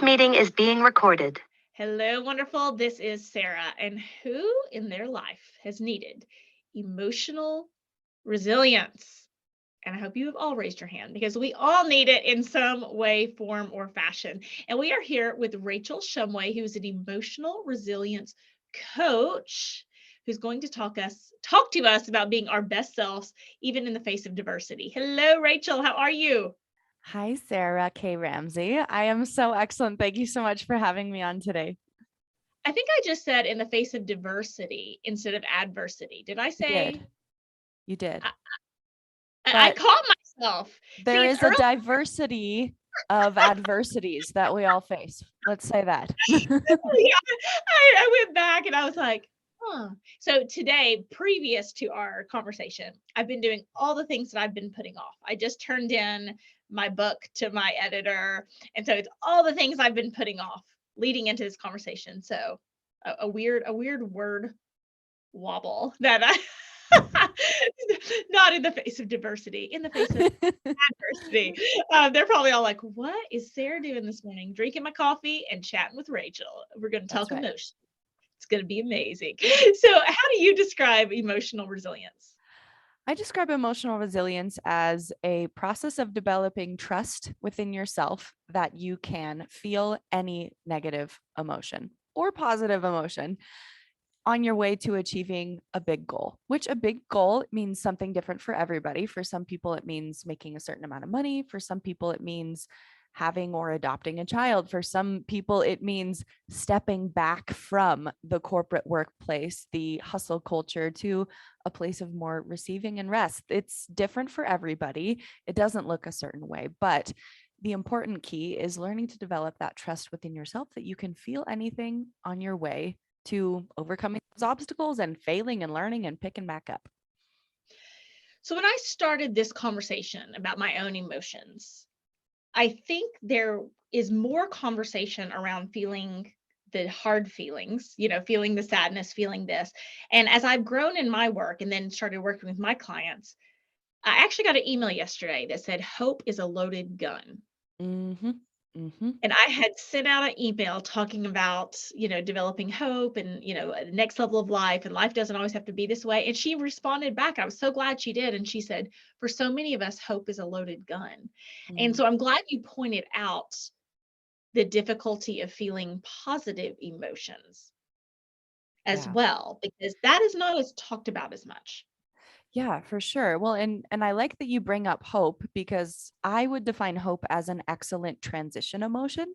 meeting is being recorded. Hello, wonderful. This is Sarah. And who in their life has needed emotional resilience? And I hope you have all raised your hand because we all need it in some way, form, or fashion. And we are here with Rachel Shumway, who's an emotional resilience coach who's going to talk to us about being our best selves, even in the face of diversity. Hello, Rachel. How are you? Hi, Sarah K Ramsey. I am so excellent. Thank you so much for having me on today. I think I just said in the face of diversity instead of adversity. Did I say? You did. I But caught myself. See, there it's is a early. diversity of adversities that we all face. Let's say that. I went back and I was like, huh. So today, previous to our conversation, I've been doing all the things that I've been putting off. I just turned in my book to my editor. And so it's all the things I've been putting off leading into this conversation. So a weird word wobble that I not in the face of diversity, in the face of adversity. They're probably all like, what is Sarah doing this morning? Drinking my coffee and chatting with Rachel. We're going to That's talk right. emotion. It's going to be amazing. So how do you describe emotional resilience? I describe emotional resilience as a process of developing trust within yourself that you can feel any negative emotion or positive emotion on your way to achieving a big goal, which a big goal means something different for everybody. For some people, it means making a certain amount of money. For some people, it means having or adopting a child. For some people, it means stepping back from the corporate workplace, the hustle culture, to a place of more receiving and rest. It's different for everybody. It doesn't look a certain way, but the important key is learning to develop that trust within yourself that you can feel anything on your way to overcoming those obstacles and failing and learning and picking back up. So when I started this conversation about my own emotions, I think there is more conversation around feeling the hard feelings, feeling the sadness, feeling this. And as I've grown in my work and then started working with my clients, I actually got an email yesterday that said, hope is a loaded gun. Mm-hmm. Mm-hmm. And I had sent out an email talking about, developing hope and, the next level of life, and life doesn't always have to be this way. And she responded back. I was so glad she did. And she said, for so many of us, hope is a loaded gun. And so I'm glad you pointed out the difficulty of feeling positive emotions as Yeah. well, because that is not as talked about as much. Yeah, for sure. Well, and I like that you bring up hope because I would define hope as an excellent transition emotion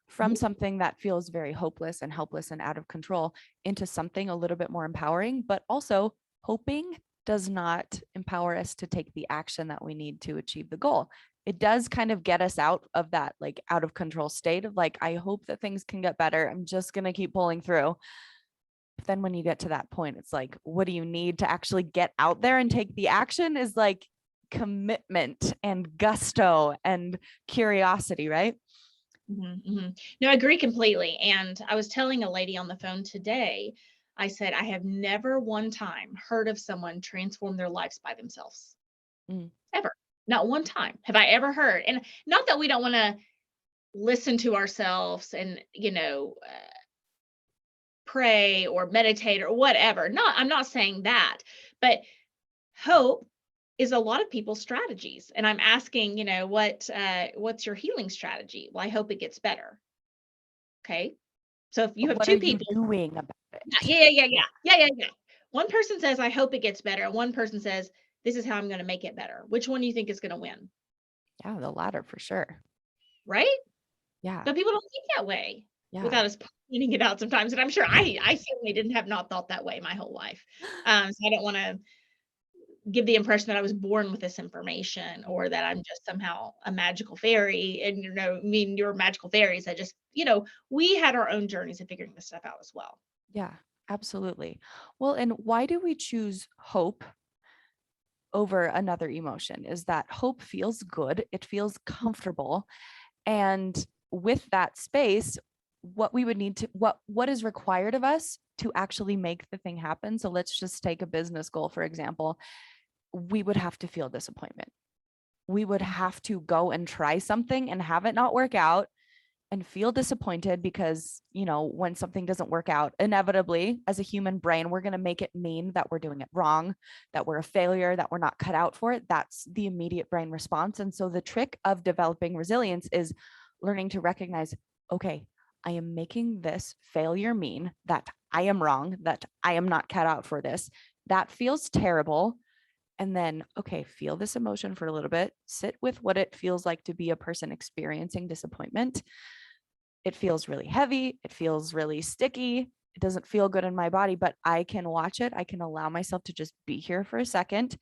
from Mhm. something that feels very hopeless and helpless and out of control into something a little bit more empowering, but also hoping does not empower us to take the action that we need to achieve the goal. It does kind of get us out of that like out of control state of like, I hope that things can get better. I'm just going to keep pulling through. But then when you get to that point, it's like, what do you need to actually get out there and take the action is like commitment and gusto and curiosity, right? No, I agree completely. And I was telling a lady on the phone today, I said, I have never one time heard of someone transform their lives by themselves. Mm. Ever. Not one time have I ever heard. And not that we don't want to listen to ourselves and, pray or meditate or whatever. I'm not saying that, but hope is a lot of people's strategies. And I'm asking, what's your healing strategy? Well, I hope it gets better. Okay. So if you But have what are two you people, doing about it? yeah. One person says, I hope it gets better. And one person says, this is how I'm going to make it better. Which one do you think is going to win? Yeah, the latter for sure. Right. Yeah. But people don't think that way Yeah. without us pointing it out sometimes. And I'm sure I certainly didn't have not thought that way my whole life. So I don't want to give the impression that I was born with this information or that I'm just somehow a magical fairy. And you're magical fairies. I just, we had our own journeys of figuring this stuff out as well. Yeah, absolutely. Well, and why do we choose hope over another emotion? Is that hope feels good, it feels comfortable. And with that space, what we would need to what is required of us to actually make the thing happen. So let's just take a business goal, for example. We would have to feel disappointment. We would have to go and try something and have it not work out and feel disappointed because, when something doesn't work out, inevitably, as a human brain, we're going to make it mean that we're doing it wrong, that we're a failure, that we're not cut out for it. That's the immediate brain response. And so the trick of developing resilience is learning to recognize, okay, I am making this failure mean that I am wrong, that I am not cut out for this. That feels terrible. And then, okay, feel this emotion for a little bit, sit with what it feels like to be a person experiencing disappointment. It feels really heavy. It feels really sticky. It doesn't feel good in my body, but I can watch it. I can allow myself to just be here for a second.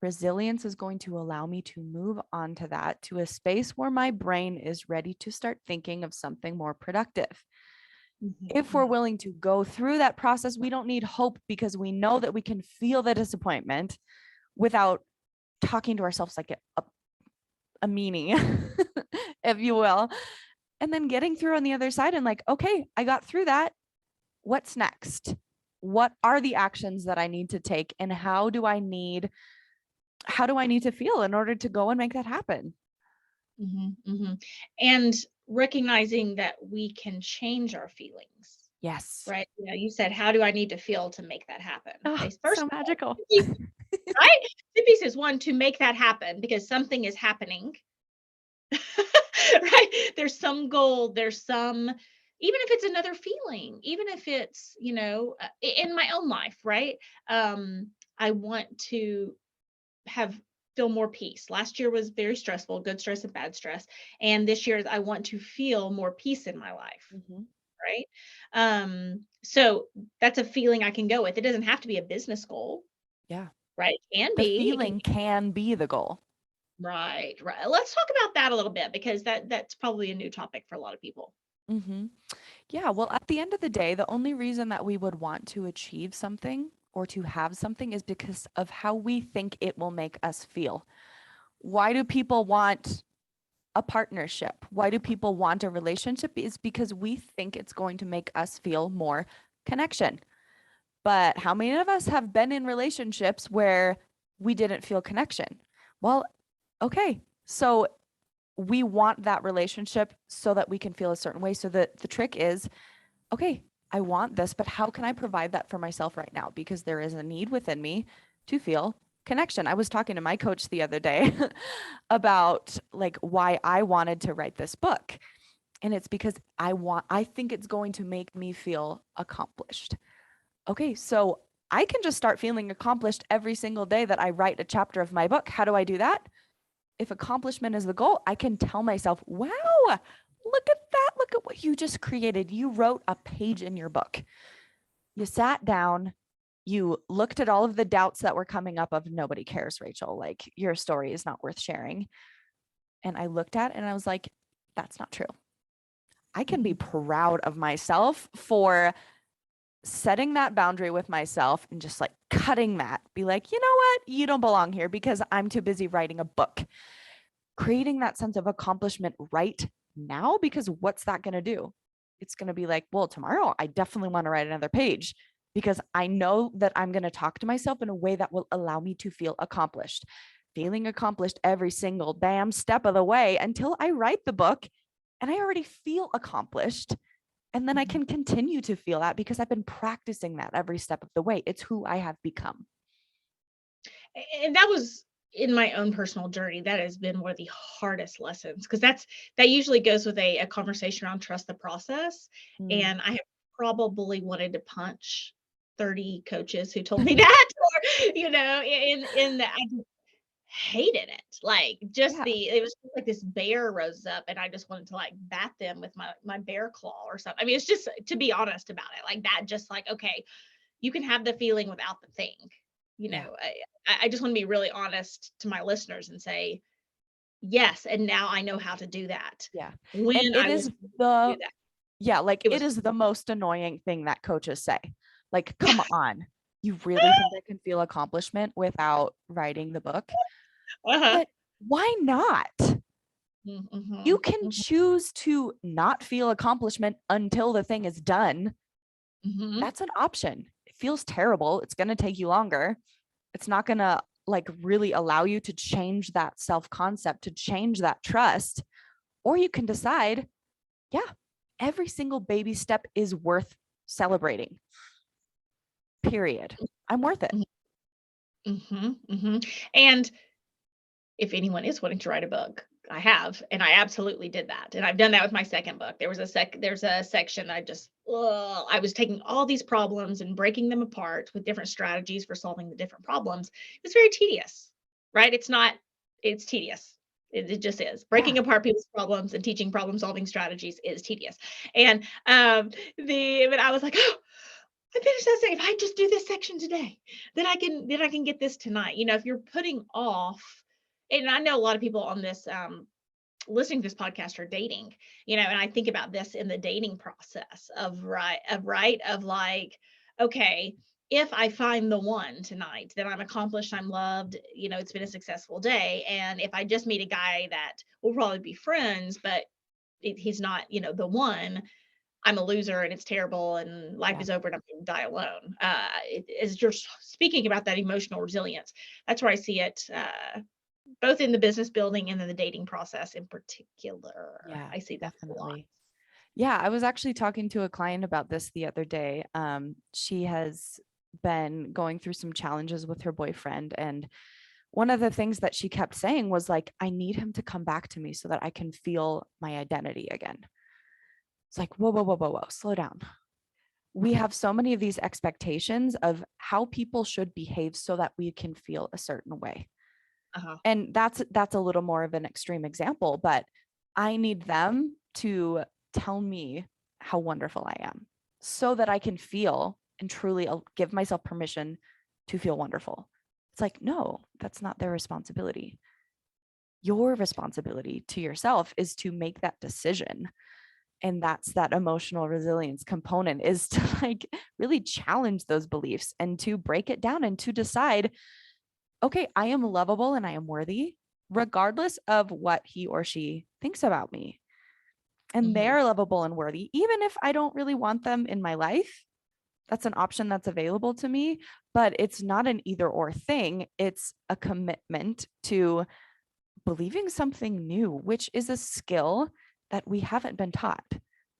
Resilience is going to allow me to move on to that, to a space where my brain is ready to start thinking of something more productive. If we're willing to go through that process, we don't need hope because we know that we can feel the disappointment without talking to ourselves like a meanie, if you will. And then getting through on the other side and like, okay, I got through that. What's next? What are the actions that I need to take? And how do I need to feel in order to go and make that happen? And recognizing that we can change our feelings, Yes. right? You said, how do I need to feel to make that happen? Oh, Okay, first so of all, magical. right? Two pieces. One, to make that happen because something is happening. Right? There's some goal, there's some, even if it's another feeling, even if it's, in my own life, right? I want to have feel more peace. Last year was very stressful, good stress and bad stress. And this year I want to feel more peace in my life, Mhm. right? So that's a feeling I can go with. It doesn't have to be a business goal, Yeah. right? It can The be. It can feeling can be the goal. right, right. Let's talk about that a little bit because that's probably a new topic for a lot of people. Mm-hmm. Yeah. Well, at the end of the day, the only reason that we would want to achieve something or to have something is because of how we think it will make us feel. Why do people want a partnership? Why do people want a relationship? Is because we think it's going to make us feel more connection. But how many of us have been in relationships where we didn't feel connection? Well, okay. So we want that relationship so that we can feel a certain way. So the trick is, okay, I want this, but how can I provide that for myself right now? Because there is a need within me to feel connection. I was talking to my coach the other day about like why I wanted to write this book. And it's because I think it's going to make me feel accomplished. Okay, so I can just start feeling accomplished every single day that I write a chapter of my book. How do I do that? If accomplishment is the goal, I can tell myself, wow, look at that. Look at what you just created. You wrote a page in your book. You sat down, you looked at all of the doubts that were coming up of nobody cares, Rachel. Like your story is not worth sharing. And I looked at it and I was like, that's not true. I can be proud of myself for setting that boundary with myself and just like cutting that. Be like, you know what? You don't belong here because I'm too busy writing a book. Creating that sense of accomplishment right now, because what's that going to do? It's going to be like, well, tomorrow I definitely want to write another page because I know that I'm going to talk to myself in a way that will allow me to feel accomplished, feeling accomplished every single damn step of the way until I write the book and I already feel accomplished. And then I can continue to feel that because I've been practicing that every step of the way. It's who I have become. And that was in my own personal journey. That has been one of the hardest lessons because that usually goes with a conversation around trust the process. Mm. And I have probably wanted to punch 30 coaches who told me that, or in that I just hated it. Like just Yeah. it was just like this bear rose up, and I just wanted to like bat them with my bear claw or something. I mean, it's just to be honest about it, like that. Just like, okay, you can have the feeling without the thing. Yeah. I just want to be really honest to my listeners and say, yes, and now I know how to do that. Yeah. And When it I was is do the that, Yeah, like it it was is the most annoying thing that coaches say. Like, come on. You really think I can feel accomplishment without writing the book? uh-huh. But why not? You Mhm, can mhm, choose to not feel accomplishment until the thing is done. mhm, That's an option. It feels terrible. It's going to take you longer. It's not going to like really allow you to change that self concept, to change that trust. Or you can decide, Yeah. Every single baby step is worth celebrating. Period. I'm worth it. Mm-hmm, mm-hmm. And if anyone is wanting to write a book, I have, and I absolutely did that. And I've done that with my second book. There's a section I was taking all these problems and breaking them apart with different strategies for solving the different problems. It's very tedious, right? It's tedious. It just is. Yeah. Breaking apart people's problems and teaching problem solving strategies is tedious. And but I was like, oh, I finished that section. If I just do this section today, then I can get this tonight. If you're putting off, and I know a lot of people on this listening to this podcast are dating, and I think about this in the dating process of like, okay, if I find the one tonight, then I'm accomplished, I'm loved, it's been a successful day. And if I just meet a guy that will probably be friends, but he's not, the one, I'm a loser and it's terrible and life Yeah. is over and I'm going to die alone. As you're speaking about that emotional resilience, that's where I see it, both in the business building and in the dating process in particular. Yeah, I see that a lot. definitely. Yeah, I was actually talking to a client about this the other day. She has been going through some challenges with her boyfriend. And one of the things that she kept saying was like, I need him to come back to me so that I can feel my identity again. It's like, whoa, whoa, whoa, whoa, whoa, slow down. We have so many of these expectations of how people should behave so that we can feel a certain way. Uh-huh. And that's a little more of an extreme example, but I need them to tell me how wonderful I am so that I can feel and truly give myself permission to feel wonderful. It's like, no, that's not their responsibility. Your responsibility to yourself is to make that decision. And that's that emotional resilience component, is to like really challenge those beliefs and to break it down and to decide, okay, I am lovable and I am worthy, regardless of what he or she thinks about me. And Mm-hmm. they're lovable and worthy, even if I don't really want them in my life. That's an option that's available to me, but it's not an either or thing. It's a commitment to believing something new, which is a skill that we haven't been taught.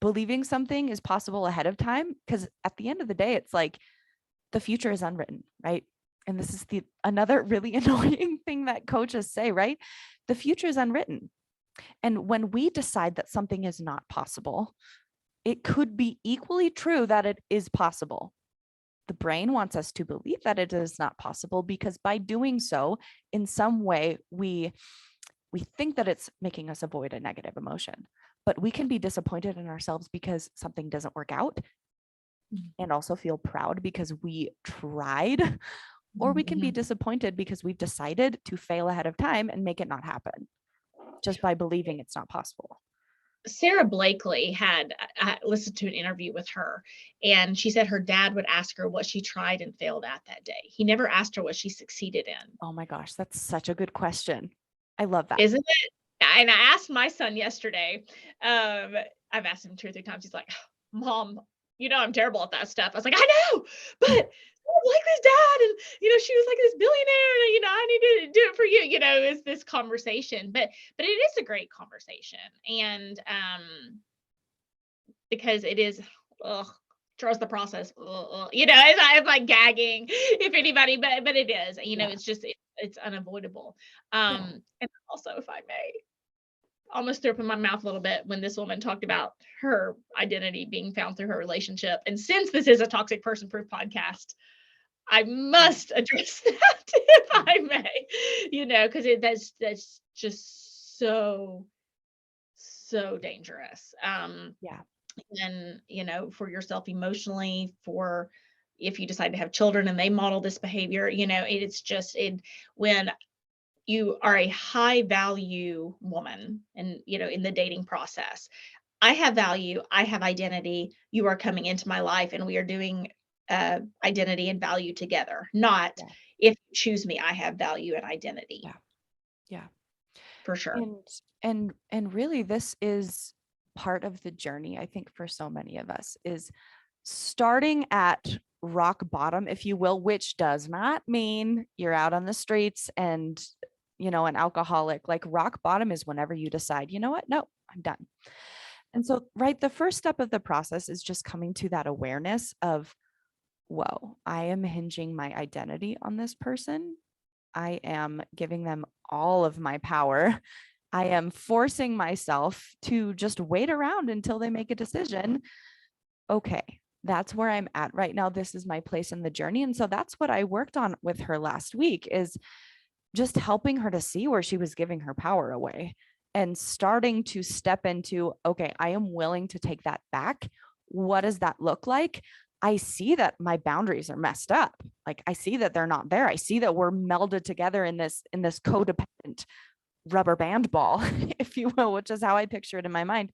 Believing something is possible ahead of time, because at the end of the day, it's like the future is unwritten, right? And this is another really annoying thing that coaches say, right? The future is unwritten. And when we decide that something is not possible, it could be equally true that it is possible. The brain wants us to believe that it is not possible because by doing so, in some way, we think that it's making us avoid a negative emotion. But we can be disappointed in ourselves because something doesn't work out, and also feel proud because we tried. Or we can be Mm-hmm. disappointed because we've decided to fail ahead of time and make it not happen just by believing it's not possible. Sarah Blakely had I listened to an interview with her, and she said her dad would ask her what she tried and failed at that day. He never asked her what she succeeded in. Oh my gosh, that's such a good question. I love that. Isn't it? And I asked my son yesterday. Um, I've asked him 2 or 3 times. He's like, "Mom, I'm terrible at that stuff." I was like, "I know, but I'm like this dad, and she was like this billionaire, and I need to do it for you." Is this conversation, but it is a great conversation, and because it is, ugh, trust the process. It's like gagging if anybody, but it is, Yeah. it's just it's unavoidable. Yeah. And also, if I may, almost threw up in my mouth a little bit when this woman talked about her identity being found through her relationship. And since this is a toxic person proof podcast, I must address that if I may, because that's just so dangerous. Yeah. And for yourself emotionally, for if you decide to have children and they model this behavior, it's just when you are a high value woman and in the dating process, I have value, I have identity, you are coming into my life and we are doing identity and value together, not Yeah. if you choose me, I have value and identity. Yeah. Yeah. For sure. And really this is part of the journey, I think, for so many of us, is starting at rock bottom, if you will, which does not mean you're out on the streets and an alcoholic. Like rock bottom is whenever you decide, you know what? No, I'm done. And so, right, the first step of the process is just coming to that awareness of, whoa, I am hinging my identity on this person. I am giving them all of my power. I am forcing myself to just wait around until they make a decision. Okay, that's where I'm at right now. This is my place in the journey. And so that's what I worked on with her last week, is just helping her to see where she was giving her power away and starting to step into, okay, I am willing to take that back. What does that look like? I see that my boundaries are messed up. Like, I see that they're not there. I see that we're melded together in this codependent rubber band ball, if you will, which is how I picture it in my mind.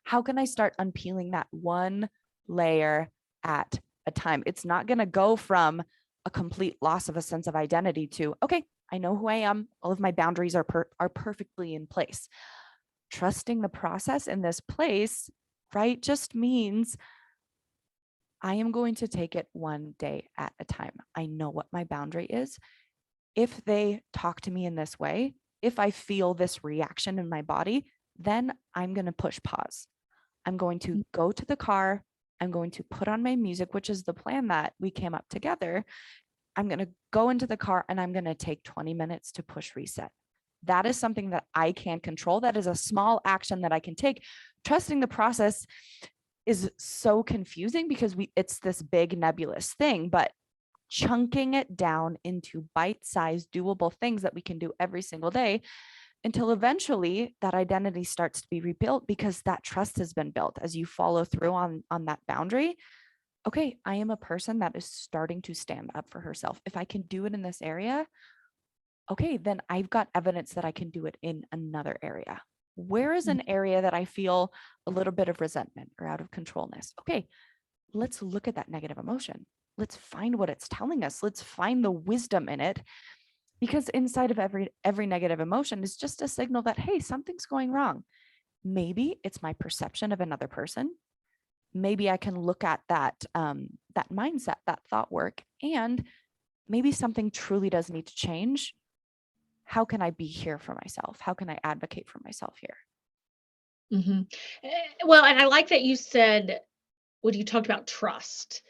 How can I start unpeeling that one layer at a time? It's not going to go from a complete loss of a sense of identity to, okay, I know who I am. All of my boundaries are perfectly in place. Trusting the process in this place, right, just means I am going to take it one day at a time. I know what my boundary is. If they talk to me in this way, if I feel this reaction in my body, then I'm going to push pause. I'm going to go to the car. I'm going to put on my music, which is the plan that we came up together. I'm going to go into the car and I'm going to take 20 minutes to push reset. That is something that I can control. That is a small action that I can take. Trusting the process is so confusing because it's this big nebulous thing, but chunking it down into bite-sized doable things that we can do every single day until eventually that identity starts to be rebuilt, because that trust has been built as you follow through on that boundary. Okay, I am a person that is starting to stand up for herself. If I can do it in this area, okay, then I've got evidence that I can do it in another area. Where is an area that I feel a little bit of resentment or out of controlness? Okay, let's look at that negative emotion. Let's find what it's telling us. Let's find the wisdom in it, because inside of every negative emotion is just a signal that, hey, something's going wrong. Maybe it's my perception of another person. Maybe I can look at that that mindset, that thought work, and maybe something truly does need to change. How can I be here for myself? How can I advocate for myself here? Well, and I like that you said when you talked about trust.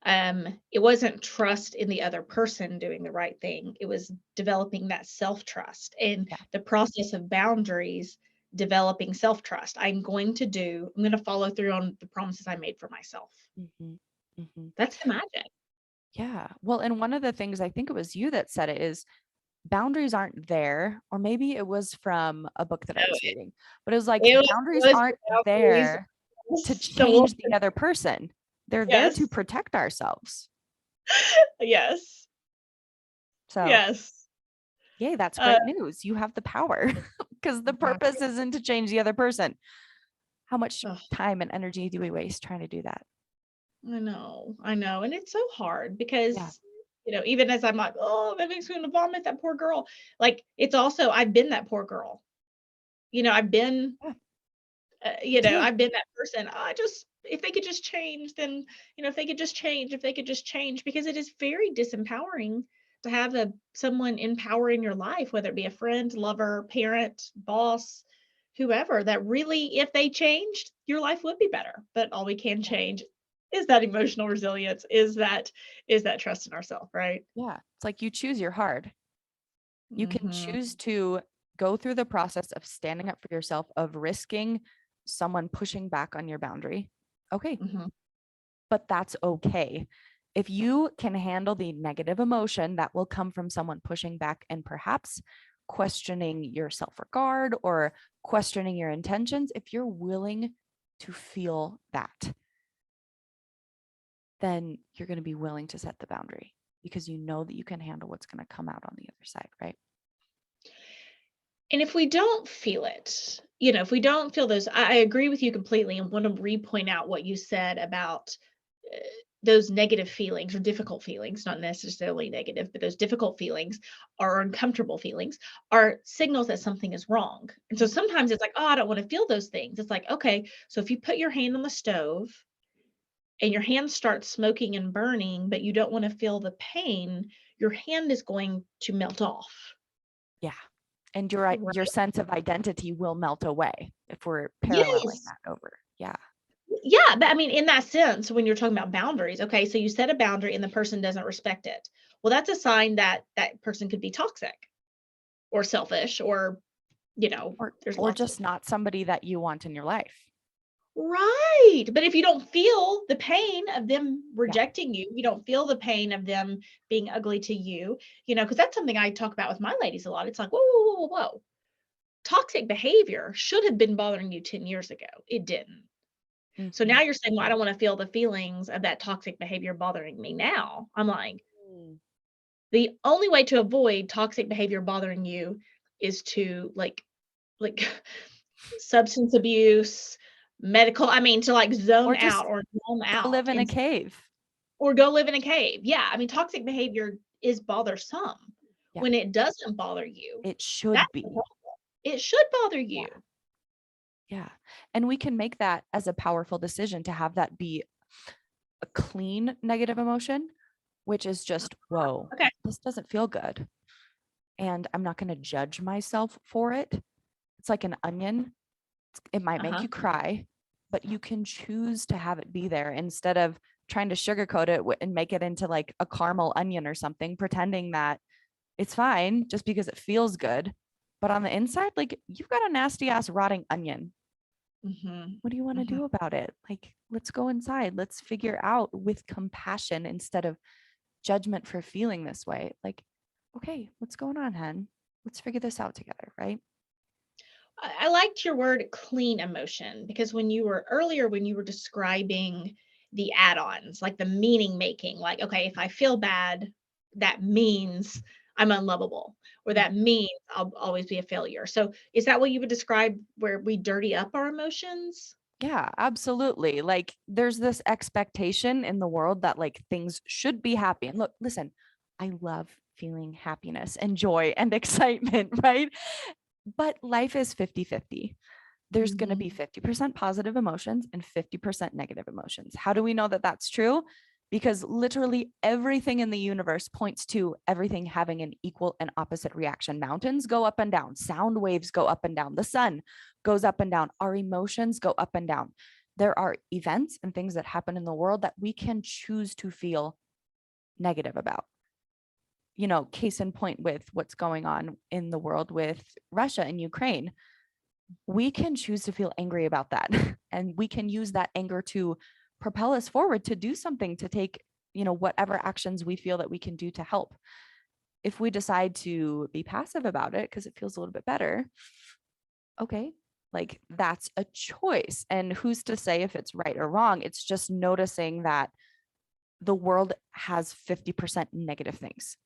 It wasn't trust in the other person doing the right thing. It was developing that self-trust, and Yeah. the process of boundaries, developing self-trust. I'm going to follow through on the promises I made for myself. Mm-hmm. Mm-hmm. That's the magic. Yeah. Well, and one of the things, I think it was you that said it, is boundaries aren't there, or maybe it was from a book that I No, was reading, but it was like, it boundaries was aren't boundaries. there to The word, change the other person. They're there to yes, protect ourselves. yes, So, yes. yay, that's Uh, great news. You have the power, because the purpose isn't to change the other person. How much ugh, time and energy do we waste trying to do that? I know, and it's so hard Yeah. because, even as I'm like, "Oh, that makes me wanna vomit, that poor girl." Like, it's also I've been that poor girl. I've been, Yeah. Me too. I've been that person. I just if they could just change, then, if they could just change, if they could just change, because it is very disempowering to have someone in power in your life, whether it be a friend, lover, parent, boss, whoever, that really, if they changed, your life would be better. But all we can Yeah. change is that emotional resilience, is that trust in ourselves, right? Yeah. It's like you choose your hard. You can Mhm. choose to go through the process of standing up for yourself, of risking someone pushing back on your boundary. Okay, Mhm. but that's okay. If you can handle the negative emotion that will come from someone pushing back and perhaps questioning your self regard or questioning your intentions, if you're willing to feel that, then you're going to be willing to set the boundary, because you know that you can handle what's going to come out on the other side, right? And if we don't feel it, if we don't feel those, I agree with you completely and want to re-point out what you said about uh, those negative feelings or difficult feelings, not necessarily negative, but those difficult feelings or uncomfortable feelings are signals that something is wrong. And so sometimes it's like, oh, I don't want to feel those things. It's like, okay, so if you put your hand on the stove and your hand starts smoking and burning, but you don't want to feel the pain, your hand is going to melt off. Yeah. And your Right. sense of identity will melt away if we're paralleling Yes. that over. Yeah, but I mean, in that sense, when you're talking about boundaries, okay, so you set a boundary and the person doesn't respect it. Well, that's a sign that that person could be toxic or selfish or, there's Or lots of just not somebody that you want in your life. right. But if you don't feel the pain of them Yeah. rejecting you, you don't feel the pain of them being ugly to you, because that's something I talk about with my ladies a lot. It's like, whoa, whoa, whoa, whoa, whoa. Toxic behavior should have been bothering you 10 years ago. It didn't. So Mhm. now you're saying, well, I don't want to feel the feelings of that toxic behavior bothering me now. I'm like, Mm. the only way to avoid toxic behavior bothering you is to like substance abuse, medical, I mean, to like zone Or out just or numb go out live in a and cave. or go live in a cave. Yeah. I mean, toxic behavior is bothersome. Yeah, When it doesn't bother you, it that's should the be. problem. It should bother Yeah. you. Yeah. And we can make that as a powerful decision to have that be a clean negative emotion, which is just, whoa, Okay. this doesn't feel good. And I'm not going to judge myself for it. It's like an onion. It might make Uh-huh. you cry, but you can choose to have it be there instead of trying to sugarcoat it and make it into like a caramel onion or something, pretending that it's fine just because it feels good. But on the inside, like you've got a nasty ass rotting onion. Mhm. What do you want to Mhm. do about it? Like, let's go inside. Let's figure out with compassion instead of judgment for feeling this way. Like, okay, what's going on, hen? Let's figure this out together, right? I liked your word clean emotion because when you were describing the add-ons, like the meaning making, like, okay, if I feel bad, that means I'm unlovable, or Mm. that means I'll always be a failure. So is that what you would describe where we dirty up our emotions? Yeah, absolutely. Like, there's this expectation in the world that like things should be happy. And look, listen, I love feeling happiness and joy and excitement, right? But life is 50-50. There's going to be Mhm. 50% positive emotions and 50% negative emotions. How do we know that that's true? Because literally everything in the universe points to everything having an equal and opposite reaction. Mountains go up and down, sound waves go up and down, the sun goes up and down, our emotions go up and down. There are events and things that happen in the world that we can choose to feel negative about. Case in point with what's going on in the world with Russia and Ukraine, we can choose to feel angry about that. And we can use that anger to propel us forward to do something, to take, whatever actions we feel that we can do to help. If we decide to be passive about it because it feels a little bit better, okay, like that's a choice. And who's to say if it's right or wrong? It's just noticing that the world has 50% negative things.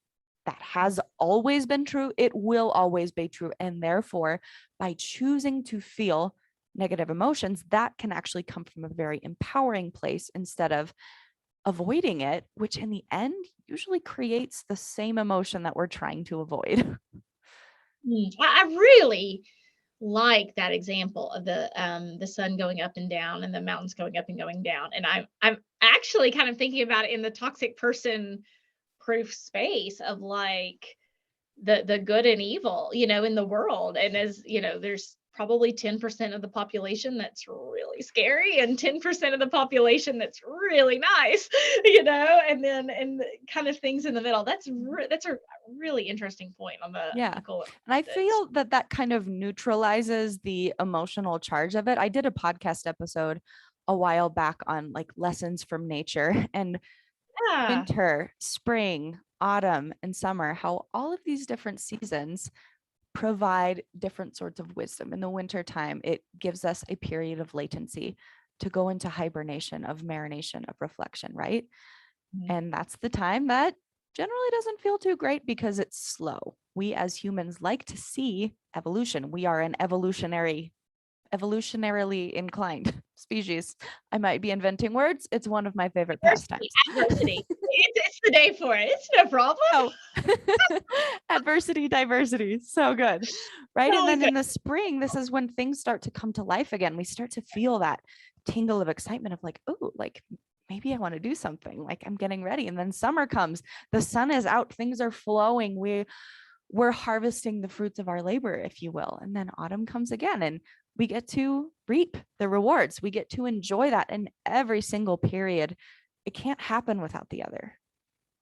That has always been true. It will always be true. And therefore, by choosing to feel negative emotions, that can actually come from a very empowering place instead of avoiding it, which in the end usually creates the same emotion that we're trying to avoid. I really like that example of the sun going up and down and the mountains going up and going down. And I'm actually kind of thinking about it in the toxic person proof space of like the good and evil, in the world. And as there's probably 10% of the population that's really scary and 10% of the population that's really nice, and then kind of things in the middle. That's a really interesting point on the Yeah. ethical. And I feel that that kind of neutralizes the emotional charge of it. I did a podcast episode a while back on like lessons from nature and Yeah. winter, spring, autumn, and summer, how all of these different seasons provide different sorts of wisdom. In the winter time, it gives us a period of latency to go into hibernation, of marination, of reflection, right? Mhm. And that's the time that generally doesn't feel too great because it's slow. We as humans like to see evolution. We are an evolutionarily inclined species. I might be inventing words. It's one of my favorite Adversity, pastimes. adversity. It's the day for it. It's no problem. Oh, adversity, diversity. So good. Right. And So then good. in the spring, this is when things start to come to life again. We start to feel that tingle of excitement of like, oh, like maybe I want to do something. Like I'm getting ready. And then summer comes, the sun is out, things are flowing. We're harvesting the fruits of our labor, if you will. And then autumn comes again. And we get to reap the rewards. We get to enjoy that in every single period. It can't happen without the other.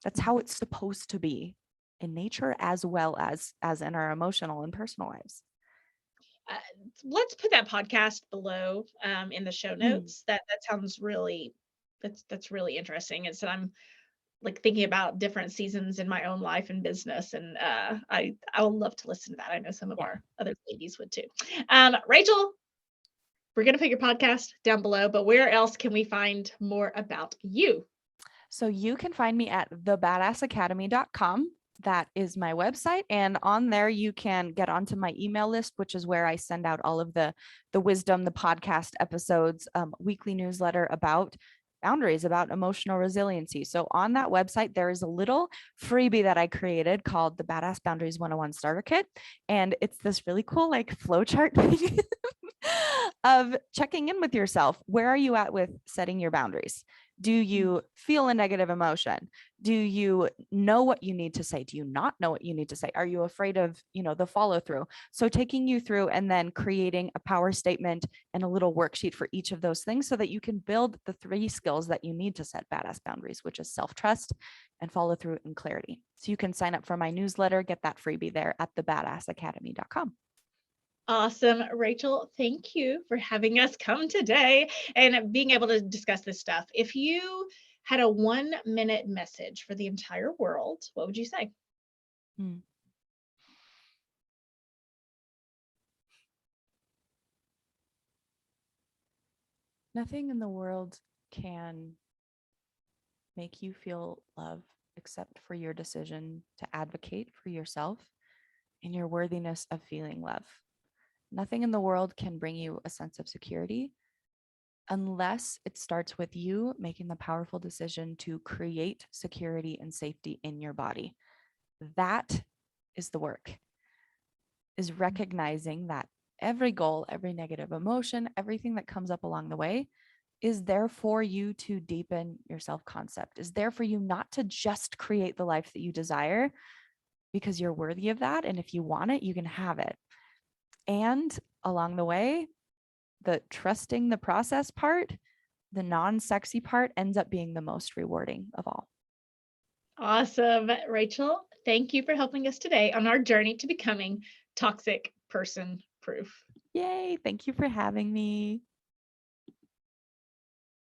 That's how it's supposed to be in nature as well as in our emotional and personal lives. Uh, let's put that podcast below in the show notes. That sounds really that's really interesting. It's I'm like thinking about different seasons in my own life and business, and I would love to listen to that. I know some of Yeah. our other ladies would too. Rachel, we're gonna put your podcast down below, but where else can we find more about you? So you can find me at thebadassacademy.com. That is my website. And on there, you can get onto my email list, which is where I send out all of the wisdom, the podcast episodes, weekly newsletter about boundaries, about emotional resiliency. So on that website, there is a little freebie that I created called the Badass Boundaries 101 Starter Kit. And it's this really cool like flowchart thing of checking in with yourself. Where are you at with setting your boundaries? Do you feel a negative emotion? Do you know what you need to say? Do you not know what you need to say? Are you afraid of, the follow through? So taking you through and then creating a power statement and a little worksheet for each of those things so that you can build the 3 skills that you need to set badass boundaries, which is self-trust and follow through and clarity. So you can sign up for my newsletter, get that freebie there at thebadassacademy.com. Awesome. Rachel, thank you for having us come today and being able to discuss this stuff. If you had a 1-minute message for the entire world, what would you say? Nothing in the world can make you feel love except for your decision to advocate for yourself and your worthiness of feeling love. Nothing in the world can bring you a sense of security unless it starts with you making the powerful decision to create security and safety in your body. That is the work, is recognizing that every goal, every negative emotion, everything that comes up along the way is there for you to deepen your self-concept, is there for you not to just create the life that you desire because you're worthy of that. And if you want it, you can have it. And along the way, the trusting the process part, the non-sexy part ends up being the most rewarding of all. Awesome. Rachel, thank you for helping us today on our journey to becoming toxic person proof. Yay. Thank you for having me.